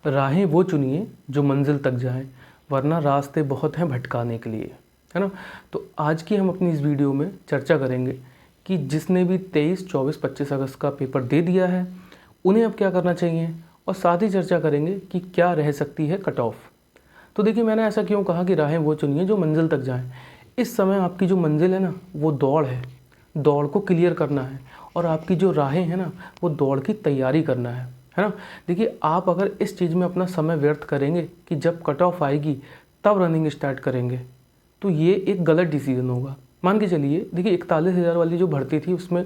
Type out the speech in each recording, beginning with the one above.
राहें वो चुनिए जो मंजिल तक जाएं, वरना रास्ते बहुत हैं भटकाने के लिए, है ना। तो आज की हम अपनी इस वीडियो में चर्चा करेंगे कि जिसने भी 23, 24, 25 अगस्त का पेपर दे दिया है उन्हें अब क्या करना चाहिए, और साथ ही चर्चा करेंगे कि क्या रह सकती है कट ऑफ। तो देखिए, मैंने ऐसा क्यों कहा कि राहें वो चुनिए जो मंजिल तक जाएं। इस समय आपकी जो मंजिल है ना, वो दौड़ है, दौड़ को क्लियर करना है, और आपकी जो राहें हैं ना, वो दौड़ की तैयारी करना है ना। देखिए, आप अगर इस चीज़ में अपना समय व्यर्थ करेंगे कि जब कट ऑफ आएगी तब रनिंग स्टार्ट करेंगे, तो ये एक गलत डिसीजन होगा। मान के चलिए, देखिए 41,000 वाली जो भर्ती थी उसमें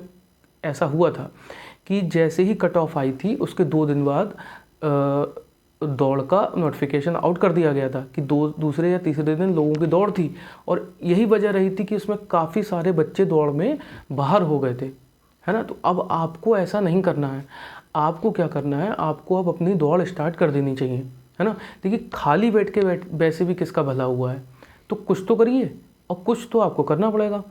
ऐसा हुआ था कि जैसे ही कट ऑफ आई थी उसके 2 दिन बाद दौड़ का नोटिफिकेशन आउट कर दिया गया था कि दूसरे या तीसरे दिन लोगों की दौड़ थी, और यही वजह रही थी कि उसमें काफ़ी सारे बच्चे दौड़ में बाहर हो गए थे, है ना। तो अब आपको ऐसा नहीं करना है। आपको क्या करना है, आपको अब अपनी दौड़ स्टार्ट कर देनी चाहिए, है ना। देखिए, खाली बैठ के वैसे भी किसका भला हुआ है, तो कुछ तो करिए, और कुछ तो आपको करना पड़ेगा।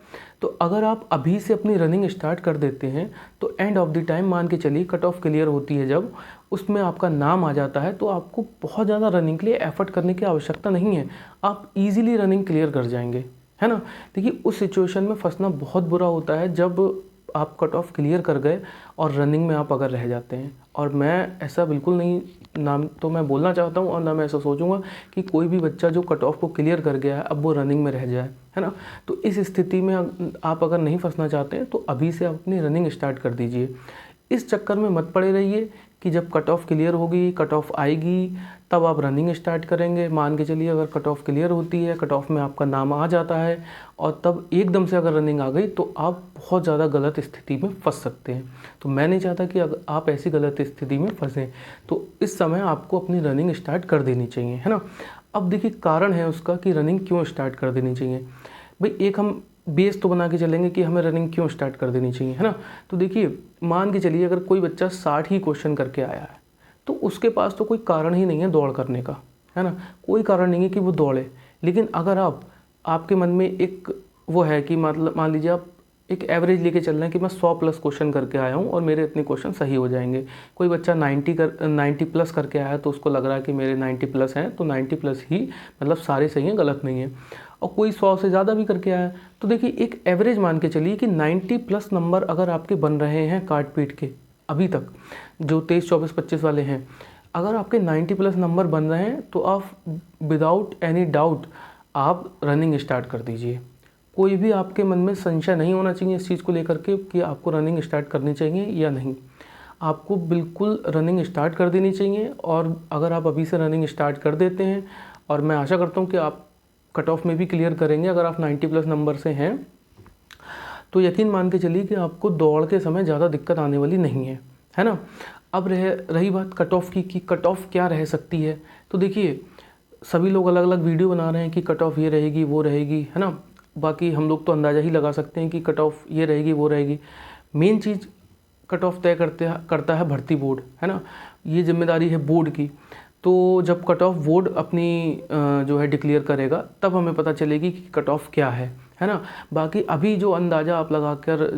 तो अगर आप अभी से अपनी रनिंग स्टार्ट कर देते हैं तो एंड ऑफ द टाइम, मान के चलिए कट ऑफ क्लियर होती है जब उसमें आपका नाम आ जाता है, तो आपको बहुत ज़्यादा रनिंग के लिए एफर्ट करने की आवश्यकता नहीं है। आप इजीली रनिंग क्लियर कर जाएंगे, है ना। देखिए, उस सिचुएशन में फंसना बहुत बुरा होता है जब आप कट ऑफ क्लियर कर गए और रनिंग में आप अगर रह जाते हैं। और मैं ऐसा बिल्कुल नहीं, नाम तो मैं बोलना चाहता हूँ और ना मैं ऐसा सोचूंगा कि कोई भी बच्चा जो कट ऑफ को क्लियर कर गया है अब वो रनिंग में रह जाए, है ना। तो इस स्थिति में आप अगर नहीं फंसना चाहते हैं तो अभी से आप अपनी रनिंग स्टार्ट कर दीजिए। इस चक्कर में मत पड़े रहिए कि जब कट ऑफ क्लियर होगी, कट ऑफ आएगी, तब आप रनिंग स्टार्ट करेंगे। मान के चलिए अगर कट ऑफ क्लियर होती है, कट ऑफ में आपका नाम आ जाता है, और तब एकदम से अगर रनिंग आ गई तो आप बहुत ज़्यादा गलत स्थिति में फंस सकते हैं। तो मैं नहीं चाहता कि अगर आप ऐसी गलत स्थिति में फंसें, तो इस समय आपको अपनी रनिंग स्टार्ट कर देनी चाहिए, है ना। अब देखिए, कारण है उसका कि रनिंग क्यों स्टार्ट कर देनी चाहिए। भाई, एक हम बेस तो बना के चलेंगे कि हमें रनिंग क्यों स्टार्ट कर देनी चाहिए, है ना। तो देखिए, मान के चलिए अगर कोई बच्चा 60 ही क्वेश्चन करके आया है तो उसके पास तो कोई कारण ही नहीं है दौड़ करने का, है ना। कोई कारण नहीं है कि वो दौड़े। लेकिन अगर आपके मन में एक वो है कि मतलब मान लीजिए आप एक एवरेज लेके चल रहे हैं कि मैं 100 प्लस क्वेश्चन करके आया हूँ और मेरे इतने क्वेश्चन सही हो जाएंगे। कोई बच्चा 90 प्लस करके आया तो उसको लग रहा है कि मेरे 90 प्लस हैं, तो 90 प्लस ही मतलब सारे सही हैं, गलत नहीं है। और कोई 100 से ज़्यादा भी करके आया, तो देखिए एक एवरेज मान के चलिए कि 90 प्लस नंबर अगर आपके बन रहे हैं काट पीट के अभी तक, जो 23, 24, 25 वाले हैं, अगर आपके 90 प्लस नंबर बन रहे हैं तो आप विदाउट एनी डाउट आप रनिंग स्टार्ट कर दीजिए। कोई भी आपके मन में संशय नहीं होना चाहिए इस चीज़ को लेकर के कि आपको रनिंग स्टार्ट करनी चाहिए या नहीं। आपको बिल्कुल रनिंग स्टार्ट कर देनी चाहिए। और अगर आप अभी से रनिंग स्टार्ट कर देते हैं, और मैं आशा करता हूँ कि आप कट ऑफ में भी क्लियर करेंगे अगर आप 90 प्लस नंबर से हैं, तो यकीन मान के चलिए कि आपको दौड़ के समय ज़्यादा दिक्कत आने वाली नहीं है ना। अब रही बात कट ऑफ की कि कट ऑफ क्या रह सकती है। तो देखिए, सभी लोग अलग अलग वीडियो बना रहे हैं कि कट ऑफ ये रहेगी वो रहेगी, है ना। बाकी हम लोग तो अंदाज़ा ही लगा सकते हैं कि कट ऑफ ये रहेगी वो रहेगी। मेन चीज़ कट ऑफ तय करता है भर्ती बोर्ड, है ना। ये जिम्मेदारी है बोर्ड की। तो जब कट ऑफ बोर्ड अपनी जो है डिक्लेयर करेगा तब हमें पता चलेगी कि कट ऑफ क्या है ना। बाकी अभी जो अंदाज़ा आप लगाकर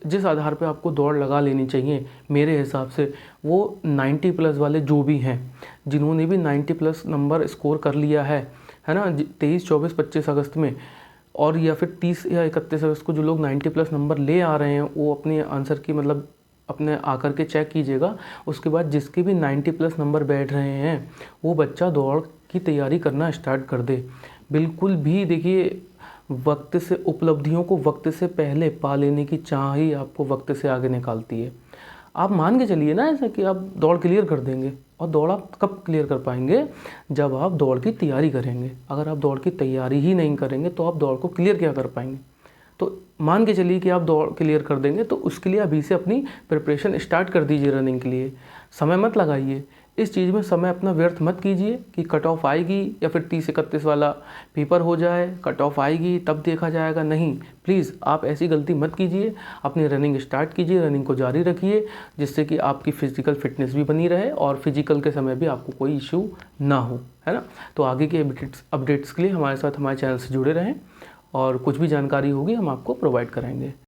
जिस आधार पे आपको दौड़ लगा लेनी चाहिए मेरे हिसाब से, वो 90 प्लस वाले जो भी हैं, जिन्होंने भी 90 प्लस नंबर स्कोर कर लिया है ना, 23, 24, 25 अगस्त में, और या फिर 30 या 31 अगस्त को जो लोग 90 प्लस नंबर ले आ रहे हैं, वो अपने आंसर की मतलब अपने आकर के चेक कीजिएगा। उसके बाद जिसके भी 90 प्लस नंबर बैठ रहे हैं वो बच्चा दौड़ की तैयारी करना स्टार्ट कर दे। बिल्कुल भी देखिए, वक्त से उपलब्धियों को वक्त से पहले पा लेने की चाह ही आपको वक्त से आगे निकालती है। आप मान के चलिए ना ऐसा कि आप दौड़ क्लियर कर देंगे, और दौड़ आप कब क्लियर कर पाएंगे, जब आप दौड़ की तैयारी करेंगे। अगर आप दौड़ की तैयारी ही नहीं करेंगे तो आप दौड़ को क्लियर क्या कर पाएंगे। तो मान के चलिए कि आप दौड़ क्लियर कर देंगे, तो उसके लिए अभी से अपनी प्रिपरेशन स्टार्ट कर दीजिए। रनिंग के लिए समय मत लगाइए, इस चीज़ में समय अपना व्यर्थ मत कीजिए कि कट ऑफ आएगी या फिर 30-31 वाला पेपर हो जाए, कट ऑफ आएगी तब देखा जाएगा। नहीं, प्लीज़ आप ऐसी गलती मत कीजिए। अपनी रनिंग स्टार्ट कीजिए, रनिंग को जारी रखिए, जिससे कि आपकी फ़िज़िकल फिटनेस भी बनी रहे और फिजिकल के समय भी आपको कोई इशू ना हो, है ना। तो आगे के अपडेट्स के लिए हमारे साथ हमारे चैनल से जुड़े रहें, और कुछ भी जानकारी होगी हम आपको प्रोवाइड कराएंगे।